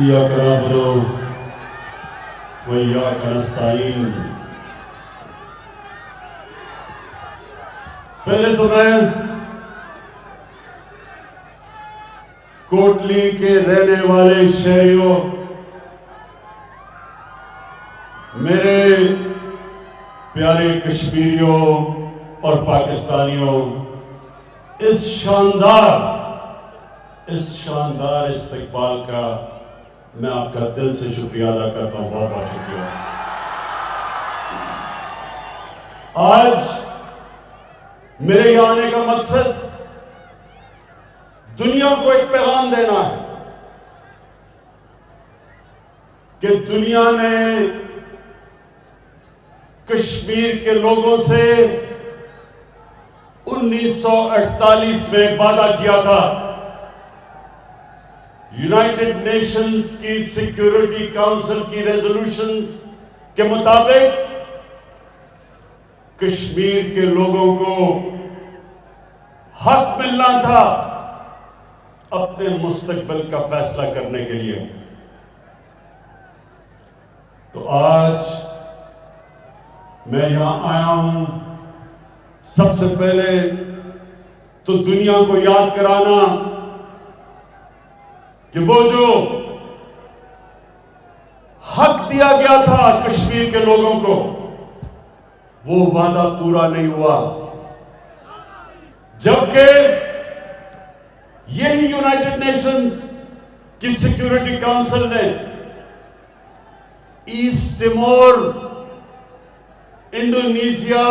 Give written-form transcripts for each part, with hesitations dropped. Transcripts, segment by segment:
इय्याक नअबुदु व इय्याक नस्तईन। पहले तो मैं कोटली के रहने वाले शहरियों, मेरे प्यारे कश्मीरियों और पाकिस्तानियों, इस शानदार इस्तकबाल का मैं आपका दिल से शुक्रिया अदा करता हूं। बहुत बहुत शुक्रिया। आज मेरे यहां आने का मकसद दुनिया को एक पैगाम देना है कि दुनिया ने कश्मीर के लोगों से 1948 में वादा किया था। यूनाइटेड नेशंस की सिक्योरिटी काउंसिल की रेजोल्यूशंस के मुताबिक कश्मीर के लोगों को हक मिलना था अपने मुस्तकबिल का फैसला करने के लिए। तो आज मैं यहां आया हूं सबसे पहले तो दुनिया को याद कराना कि वो जो हक दिया गया था कश्मीर के लोगों को, वो वादा पूरा नहीं हुआ। जबकि यही यूनाइटेड नेशंस की सिक्योरिटी काउंसिल ने ईस्ट तिमोर, इंडोनेशिया,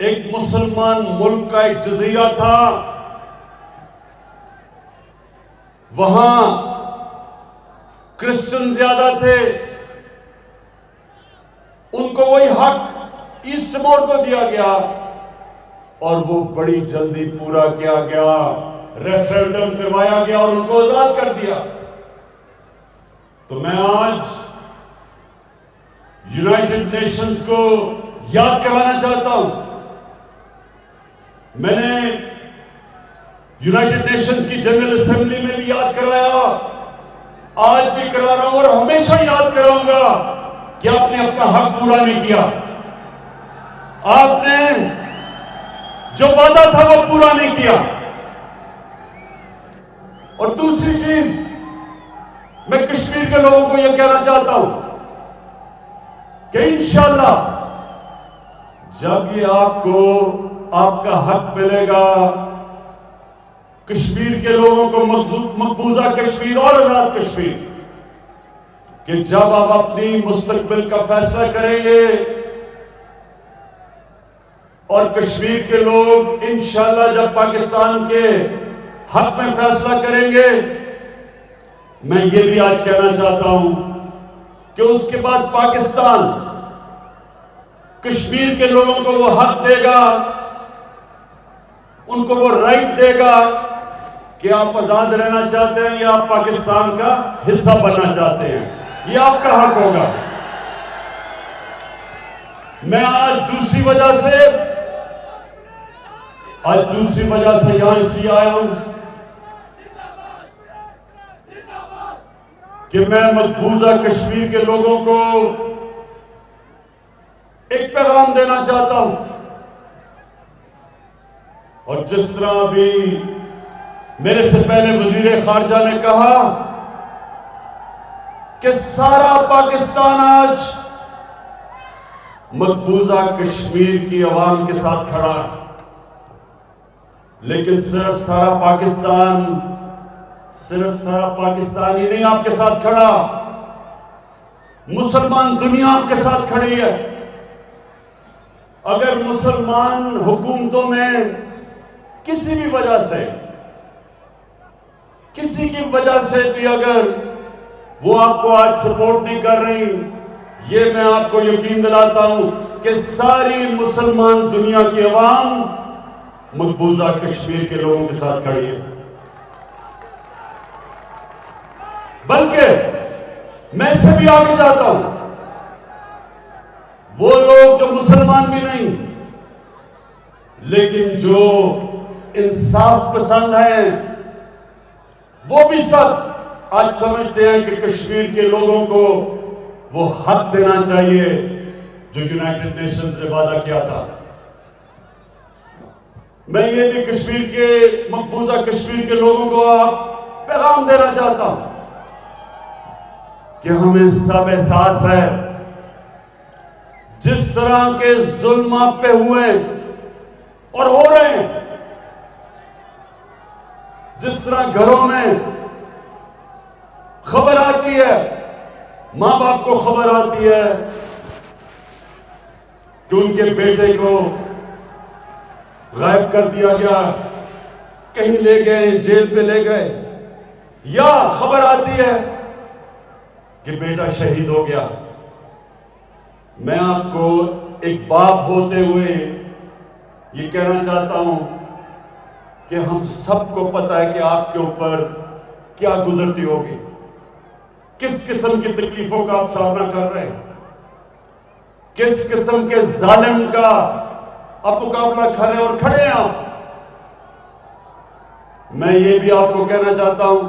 एक मुसलमान मुल्क का एक जजीरा था, वहां क्रिश्चियन ज्यादा थे, उनको वही हक ईस्ट तिमोर को दिया गया और वो बड़ी जल्दी पूरा किया गया, रेफरेंडम करवाया गया और उनको आजाद कर दिया। तो मैं आज यूनाइटेड नेशंस को याद करवाना चाहता हूं। मैंने यूनाइटेड नेशंस की जनरल असेंबली में भी याद करवाया, आज भी करवा रहा हूं और हमेशा याद कराऊंगा कि आपने अपना हक पूरा नहीं किया। आपने जो वादा था वो पूरा नहीं किया। और दूसरी चीज, मैं कश्मीर के लोगों को यह कहना चाहता हूं कि इंशाअल्लाह जब ये आपको आपका हक मिलेगा, कश्मीर के लोगों को मकबूजा कश्मीर और आजाद कश्मीर, कि जब आप अपनी मुस्तकबिल का फैसला करेंगे और कश्मीर के लोग इंशाअल्लाह जब पाकिस्तान के हक में फैसला करेंगे, मैं ये भी आज कहना चाहता हूं कि उसके बाद पाकिस्तान कश्मीर के लोगों को वो हक देगा, उनको वो राइट देगा कि आप आजाद रहना चाहते हैं या आप पाकिस्तान का हिस्सा बनना चाहते हैं, ये आपका हक होगा। मैं आज दूसरी वजह से यहां इसलिए आया हूं कि मैं मकबूजा कश्मीर के लोगों को एक पैगाम देना चाहता हूं। और जिस तरह अभी मेरे से पहले वजीर खारजा ने कहा कि सारा पाकिस्तान आज मकबूजा कश्मीर की आवाम के साथ खड़ा है, लेकिन सिर्फ सारा पाकिस्तान ही नहीं आपके साथ खड़ा, मुसलमान दुनिया आपके साथ खड़ी है। अगर मुसलमान हुकूमतों में किसी की वजह से भी अगर वो आपको आज सपोर्ट नहीं कर रही, ये मैं आपको यकीन दिलाता हूं कि सारी मुसलमान दुनिया की अवाम मकबूजा कश्मीर के लोगों के साथ खड़ी है। बल्कि मैं इससे भी आगे जाता हूं, वो लोग जो मुसलमान भी नहीं लेकिन जो इंसाफ पसंद हैं, वो भी सब आज समझते हैं कि कश्मीर के लोगों को वो हक देना चाहिए जो यूनाइटेड नेशंस ने वादा किया था। मैं ये भी कश्मीर के मकबूजा कश्मीर के लोगों को पैगाम देना चाहता हूं कि हमें सब एहसास है जिस तरह के जुल्म आप पे हुए और हो रहे हैं, जिस तरह घरों में खबर आती है, मां बाप को खबर आती है कि उनके बेटे को गायब कर दिया गया, कहीं ले गए, जेल पे ले गए, या खबर आती है कि बेटा शहीद हो गया। मैं आपको एक बाप होते हुए ये कहना चाहता हूं कि हम सबको पता है कि आपके ऊपर क्या गुजरती होगी, किस किस्म की तकलीफों का आप सामना कर रहे हैं, किस किस्म के जालिम का आप मुकाबला कर रहे हैं और खड़े हैं आप। मैं ये भी आपको कहना चाहता हूं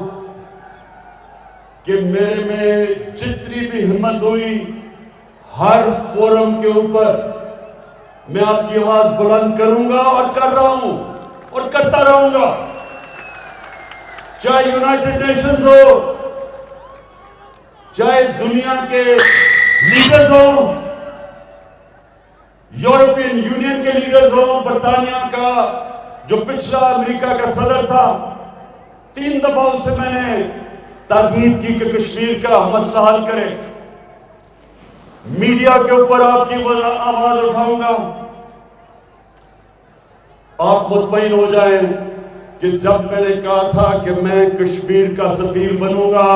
कि मेरे में जितनी भी हिम्मत हुई, हर फोरम के ऊपर मैं आपकी आवाज बुलंद करूंगा और कर रहा हूं और करता रहूंगा, चाहे यूनाइटेड नेशंस हो, चाहे दुनिया के लीडर्स हो, यूरोपियन यूनियन के लीडर्स हो, बर्तानिया का जो पिछला अमेरिका का सदर था, 3 दफा उससे मैंने ताकीद की कि कश्मीर का मसला हल करें। मीडिया के ऊपर आपकी आवाज उठाऊंगा। आप मुतमईन हो जाएं कि जब मैंने कहा था कि मैं कश्मीर का सफीर बनूंगा,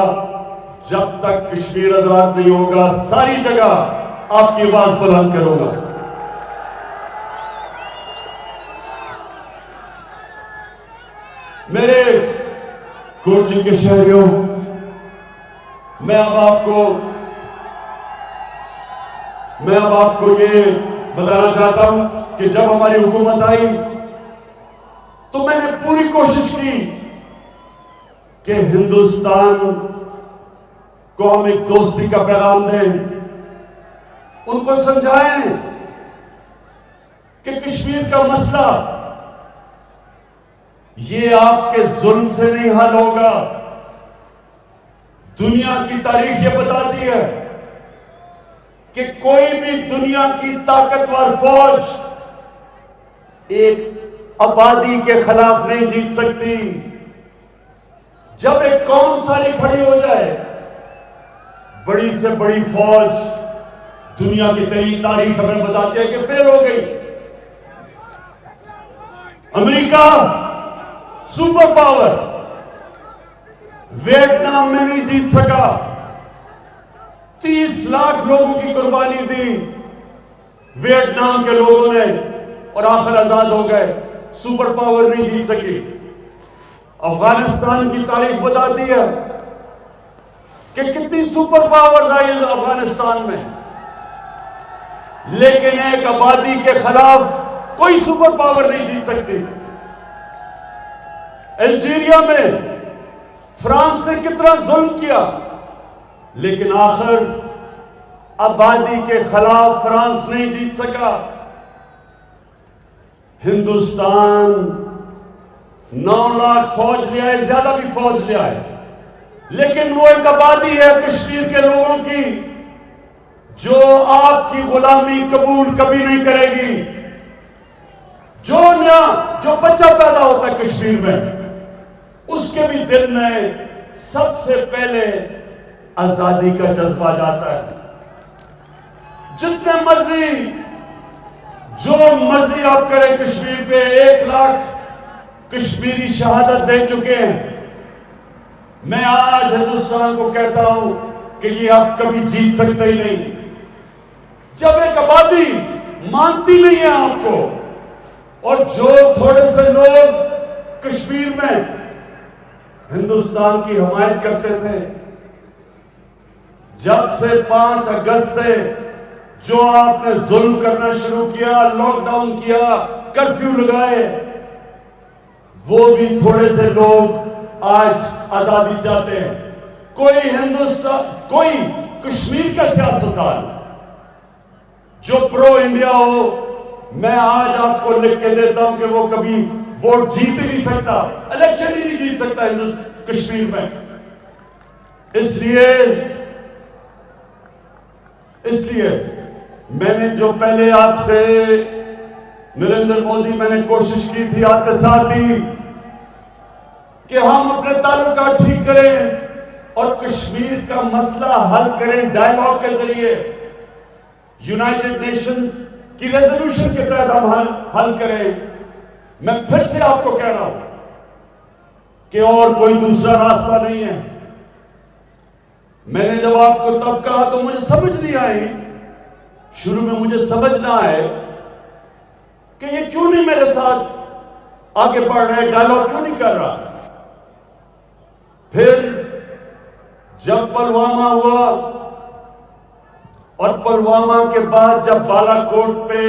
जब तक कश्मीर आजाद नहीं होगा, सारी जगह आपकी आवाज बुलंद करूंगा। मेरे कोटली के शहरियों, मैं अब आपको ये बताना चाहता हूं कि जब हमारी हुकूमत आई तो मैंने पूरी कोशिश की कि हिंदुस्तान को हम एक दोस्ती का पैगाम दें, उनको समझाएं कि कश्मीर का मसला ये आपके जुल्म से नहीं हल होगा। दुनिया की तारीख ये बताती है कि कोई भी दुनिया की ताकतवर फौज एक आबादी के खिलाफ नहीं जीत सकती। जब एक कौम सारी खड़ी हो जाए, बड़ी से बड़ी फौज दुनिया की तारीख हमें बताती है कि फेल हो गई। अमेरिका सुपर पावर वियतनाम में नहीं जीत सका, 30 लाख लोगों की कुर्बानी दी वियतनाम के लोगों ने और आखिर आजाद हो गए। सुपर पावर नहीं जीत सकी। अफगानिस्तान की तारीख बताती है कि कितनी सुपर पावर्स आई अफगानिस्तान में, लेकिन एक आबादी के खिलाफ कोई सुपर पावर नहीं जीत सकती। अल्जीरिया में फ्रांस ने कितना जुल्म किया, लेकिन आखिर आबादी के खिलाफ फ्रांस नहीं जीत सका। हिंदुस्तान 9 लाख फौज ले आए, ज्यादा भी फौज ले आए, लेकिन वो एक आबादी है कश्मीर के लोगों की जो आपकी गुलामी कबूल कभी नहीं करेगी। जो बच्चा पैदा होता है कश्मीर में, उसके भी दिल में सबसे पहले आजादी का जज्बा जाता है। जितने मर्जी जो मर्जी आप करें कश्मीर पे, 1 लाख कश्मीरी शहादत दे चुके हैं। मैं आज हिंदुस्तान को कहता हूं कि ये आप कभी जीत सकते ही नहीं। जब एक आबादी मानती नहीं है आपको, और जो थोड़े से लोग कश्मीर में हिंदुस्तान की हिमायत करते थे, जब से 5 अगस्त से जो आपने जुल्म करना शुरू किया, लॉकडाउन किया, कर्फ्यू लगाए, वो भी थोड़े से लोग आज आजादी चाहते हैं। कोई हिंदुस्तान, कोई कश्मीर का सियासतदान जो प्रो इंडिया हो, मैं आज आपको लिख के देता हूं कि वो कभी वोट जीत ही नहीं सकता, इलेक्शन ही नहीं जीत सकता कश्मीर में। इसलिए मैंने जो पहले आपसे नरेंद्र मोदी, मैंने कोशिश की थी आते साथ ही कि हम अपने ताल्लुकात ठीक करें और कश्मीर का मसला हल करें डायलॉग के जरिए, यूनाइटेड नेशंस की रेजोल्यूशन के तहत हम हल करें। मैं फिर से आपको कह रहा हूं कि और कोई दूसरा रास्ता नहीं है। मैंने जब आपको तब कहा तो मुझे समझ नहीं आई, शुरू में मुझे समझ ना आए कि ये क्यों नहीं मेरे साथ आगे बढ़ रहा है, डायलॉग क्यों नहीं कर रहा। फिर जब पुलवामा हुआ और पुलवामा के बाद जब बालाकोट पे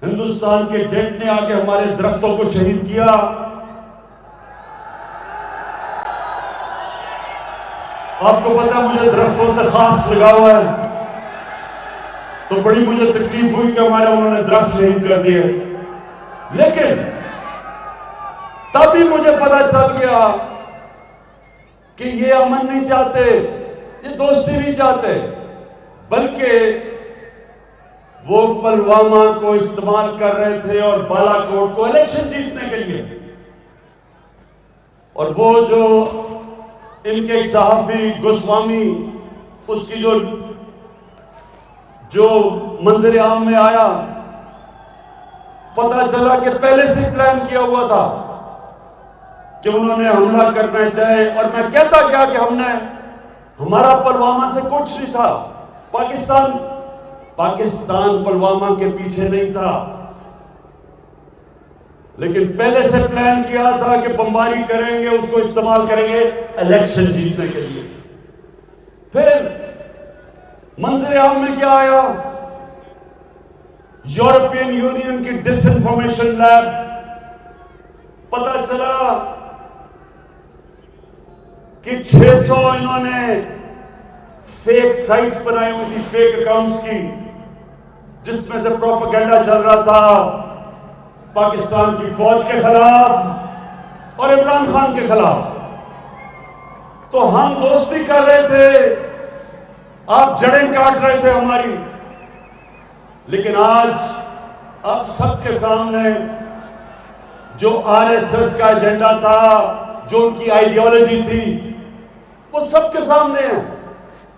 हिंदुस्तान के जेट ने आके हमारे दरख्तों को शहीद किया, आपको पता मुझे दरख्तों से खास लगाव है, तो बड़ी मुझे तकलीफ हुई कि हमारे उन्होंने दरख्त शहीद कर दिए। लेकिन तभी मुझे पता चल गया कि ये अमन नहीं चाहते, ये दोस्ती नहीं चाहते, बल्कि वो पुलवामा को इस्तेमाल कर रहे थे और बालाकोट को इलेक्शन जीतने के लिए। और वो जो इनके एक सहाफी गोस्वामी, उसकी जो मंजर आम में आया, पता चला कि पहले से प्लान किया हुआ था कि उन्होंने हमला करना चाहे। और मैं कहता क्या कि हमारा पुलवामा से कुछ नहीं था, पाकिस्तान पुलवामा के पीछे नहीं था, लेकिन पहले से प्लान किया था कि बमबारी करेंगे, उसको इस्तेमाल करेंगे इलेक्शन जीतने के लिए। फिर मंजर आम में क्या आया, यूरोपियन यूनियन की डिसइंफॉर्मेशन लैब, पता चला कि 600 इन्होंने फेक साइट्स बनाई हुई थी, फेक अकाउंट्स की, जिसमें से प्रोपेगेंडा चल रहा था पाकिस्तान की फौज के खिलाफ और इमरान खान के खिलाफ। तो हम दोस्ती कर रहे थे, आप जड़ें काट रहे थे हमारी। लेकिन आज अब सबके सामने जो आरएसएस का एजेंडा था, जो उनकी आइडियोलॉजी थी, वो सबके सामने है,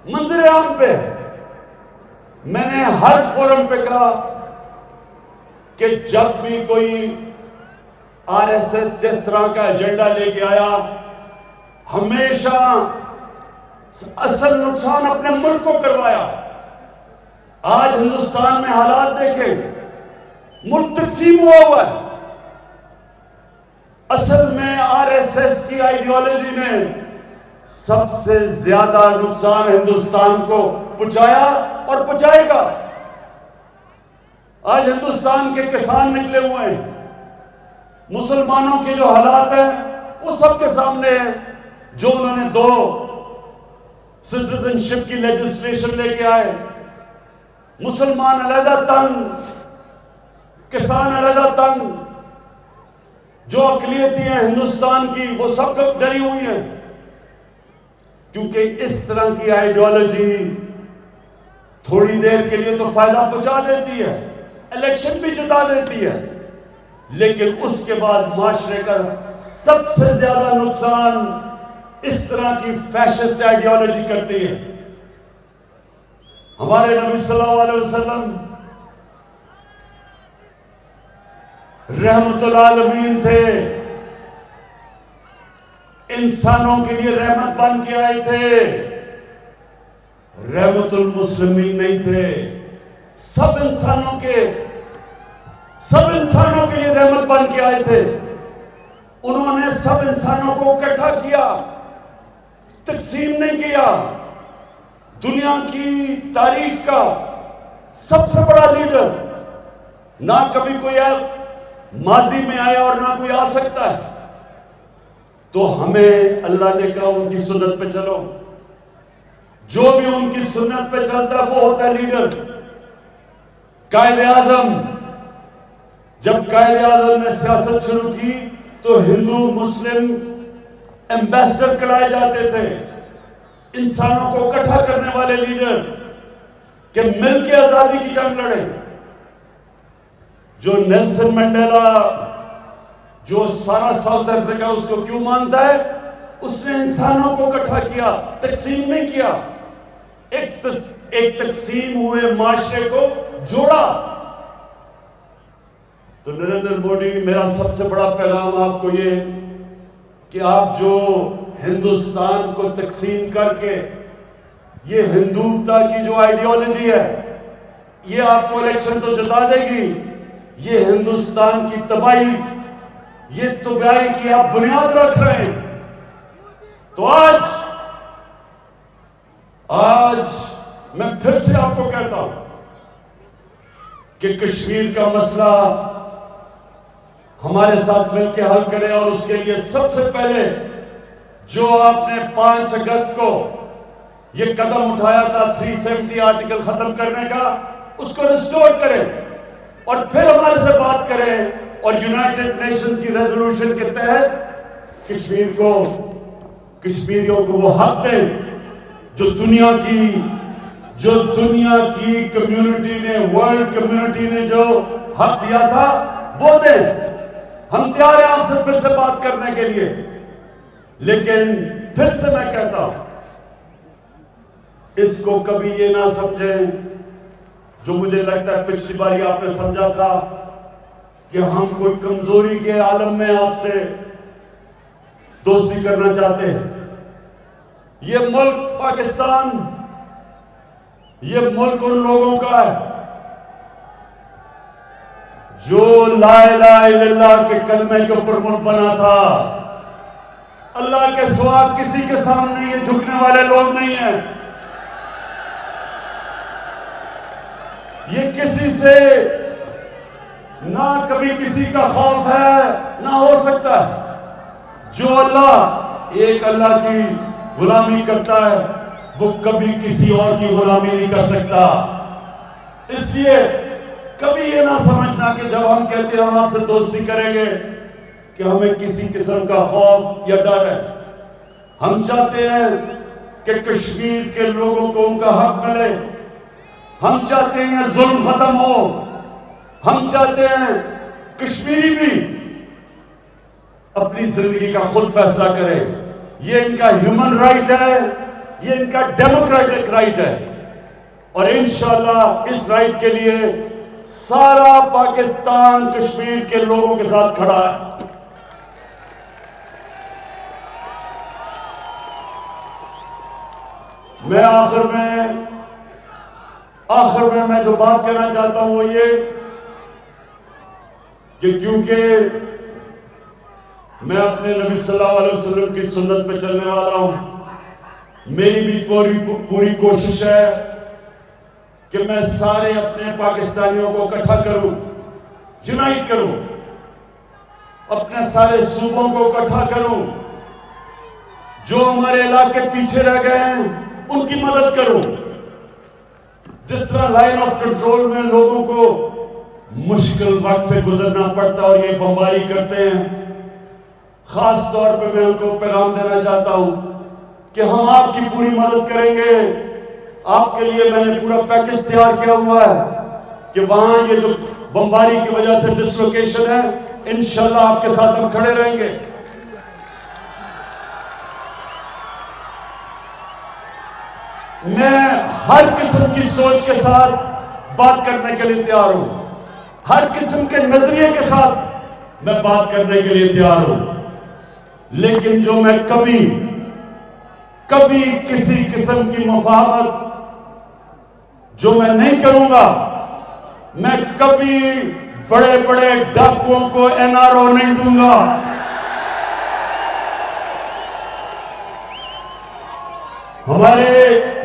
मंजर आम पे है। मैंने हर फोरम पे कहा कि जब भी कोई आरएसएस जिस तरह का एजेंडा लेके आया, हमेशा असल नुकसान अपने मुल्क को करवाया। आज हिंदुस्तान में हालात देखें, मुल्क तकसीम हुआ है। असल में आरएसएस की आइडियोलॉजी ने सबसे ज्यादा नुकसान हिंदुस्तान को पहुंचाया और पहुंचाएगा। आज हिंदुस्तान के किसान निकले हुए हैं, मुसलमानों के जो हालात हैं वो सबके सामने है। जो उन्होंने 2 सिटीजनशिप की लेजिस्लेशन लेके आए, मुसलमान अलहदा तंग, किसान अलहदा तंग, जो अकलियती हैं हिंदुस्तान की वो सब लोग डरी हुई हैं, क्योंकि इस तरह की आइडियोलॉजी थोड़ी देर के लिए तो फायदा पहुंचा देती है, इलेक्शन भी जिता देती है, लेकिन उसके बाद माशरे का सबसे ज्यादा नुकसान इस तरह की फैशिस्ट आइडियोलॉजी करती है। हमारे नबी सल्लल्लाहु अलैहि वसल्लम रहमतुल आलमीन थे, इंसानों के लिए रहमत बन के आए थे, रहमतुल मुस्लिमीन नहीं थे। सब इंसानों के लिए रहमत बन के आए थे। उन्होंने सब इंसानों को इकट्ठा किया, तकसीम नहीं किया। दुनिया की तारीख का सबसे बड़ा लीडर, ना कभी कोई माजी में आया और ना कोई आ सकता है। तो हमें अल्लाह ने कहा उनकी सुन्नत पे चलो। जो भी उनकी सुन्नत पे चलता है वो होता है लीडर, कायद आजम। जब कायद आजम ने सियासत शुरू की तो हिंदू मुस्लिम एम्बेसडर कराए जाते थे, इंसानों को इकट्ठा करने वाले लीडर कि मिलकर आजादी की जंग लड़े। जो नेल्सन मंडेला, जो सारा साउथ अफ्रीका उसको क्यों मानता है? उसने इंसानों को इकट्ठा किया, तकसीम नहीं किया। एक तकसीम हुए माशरे को जोड़ा। तो नरेंद्र मोदी, मेरा सबसे बड़ा पैगाम आपको ये कि आप जो हिंदुस्तान को तकसीम करके ये हिंदुत्व की जो आइडियोलॉजी है, ये आपको इलेक्शन तो जिता देगी, ये हिंदुस्तान की तबाही, ये तबाही की आप बुनियाद रख रहे हैं। तो आज मैं फिर से आपको कहता हूं कि कश्मीर का मसला हमारे साथ मिलकर हल करें। और उसके लिए सबसे पहले जो आपने 5 अगस्त को ये कदम उठाया था 370 आर्टिकल खत्म करने का, उसको रिस्टोर करें और फिर हमारे से बात करें और यूनाइटेड नेशंस की रेजोल्यूशन के तहत कश्मीरियों को वो हक दें जो दुनिया की कम्युनिटी ने, वर्ल्ड कम्युनिटी ने जो हक दिया था वो दें। हम तैयार हैं आपसे फिर से बात करने के लिए। लेकिन फिर से मैं कहता हूं, इसको कभी ये ना समझें जो मुझे लगता है पिछली बार आपने समझा था कि हम कोई कमजोरी के आलम में आपसे दोस्ती करना चाहते हैं। ये मुल्क पाकिस्तान, ये मुल्क उन लोगों का है जो ला इलाहा इल्लल्लाह के कलमे के ऊपर मुल्क बना था। अल्लाह के सिवा किसी के सामने ये झुकने वाले लोग नहीं हैं। ये किसी से ना कभी किसी का खौफ है ना हो सकता है। जो अल्लाह एक अल्लाह की गुलामी करता है वो कभी किसी और की गुलामी नहीं कर सकता। इसलिए कभी ये ना समझना कि जब हम कहते हैं हम आपसे दोस्ती करेंगे कि हमें किसी किस्म का खौफ या डर है। हम चाहते हैं कि कश्मीर के लोगों को उनका हक मिले। हम चाहते हैं जुल्म खत्म हो। हम चाहते हैं कश्मीरी भी अपनी जिंदगी का खुद फैसला करें। ये इनका ह्यूमन राइट है, ये इनका डेमोक्रेटिक राइट है। और इंशाअल्लाह इस राइट के लिए सारा पाकिस्तान कश्मीर के लोगों के साथ खड़ा है। मैं आखिर में मैं जो बात कहना चाहता हूं वो ये कि क्योंकि मैं अपने नबी सल्लल्लाहु अलैहि वसल्लम की सुन्नत पे चलने वाला हूं, मेरी भी पूरी कोशिश है कि मैं सारे अपने पाकिस्तानियों को इकट्ठा करूं, यूनाइट करूं, अपने सारे सूबों को इकट्ठा करूं, जो हमारे इलाके पीछे रह गए हैं उनकी मदद करूं। जिस तरह लाइन ऑफ कंट्रोल में लोगों को मुश्किल वक्त से गुजरना पड़ता है और ये बमबारी करते हैं, खास तौर पे मैं उनको पैगाम देना चाहता हूं कि हम आपकी पूरी मदद करेंगे। आपके लिए मैंने पूरा पैकेज तैयार किया हुआ है कि वहां ये जो बमबारी की वजह से डिसलोकेशन है, इंशाल्लाह आपके साथ हम खड़े रहेंगे। मैं हर किस्म की सोच के साथ बात करने के लिए तैयार हूं, हर किस्म के नजरिए के साथ मैं बात करने के लिए तैयार हूं। लेकिन जो मैं कभी किसी किस्म की मुफाहमत जो मैं नहीं करूंगा, मैं कभी बड़े बड़े डाकुओं को एनआरओ नहीं दूंगा। हमारे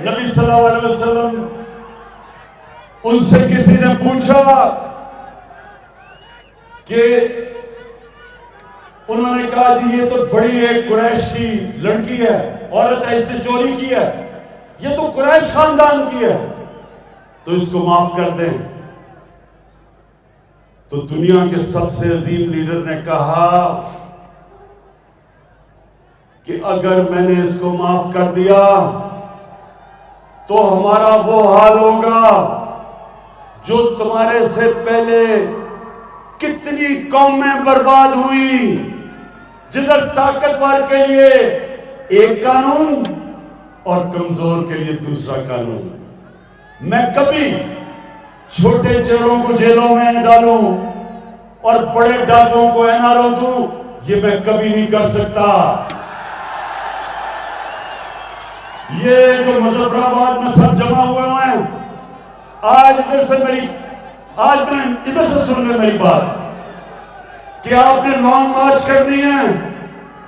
नबी सल्लल्लाहु अलैहि वसल्लम, उनसे किसी ने पूछा कि उन्होंने कहा जी ये तो बड़ी एक कुरैश की लड़की है, औरत है, इससे चोरी की है, ये तो कुरैश खानदान की है, तो इसको माफ कर दें। तो दुनिया के सबसे अजीम लीडर ने कहा कि अगर मैंने इसको माफ कर दिया तो हमारा वो हाल होगा जो तुम्हारे से पहले कितनी कौमें बर्बाद हुई, जिधर ताकतवर के लिए एक कानून और कमजोर के लिए दूसरा कानून। मैं कभी छोटे चोरों को जेलों में न डालूं और बड़े डाकुओं को एनआरओ दूं, ये मैं कभी नहीं कर सकता। ये जो मुजफ्फराबाद में सब जमा हुए हैं, आज इधर से इधर से सुन ले मेरी बात कि आपने लॉन्ग मार्च करनी है,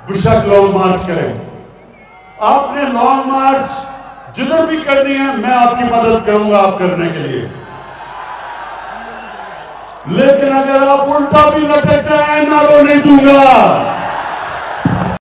बेशक लॉन्ग मार्च करें। आपने लॉन्ग मार्च जिधर भी करनी है, मैं आपकी मदद करूंगा आप करने के लिए। लेकिन अगर आप उल्टा भी लटक जाए, नारों नहीं दूंगा।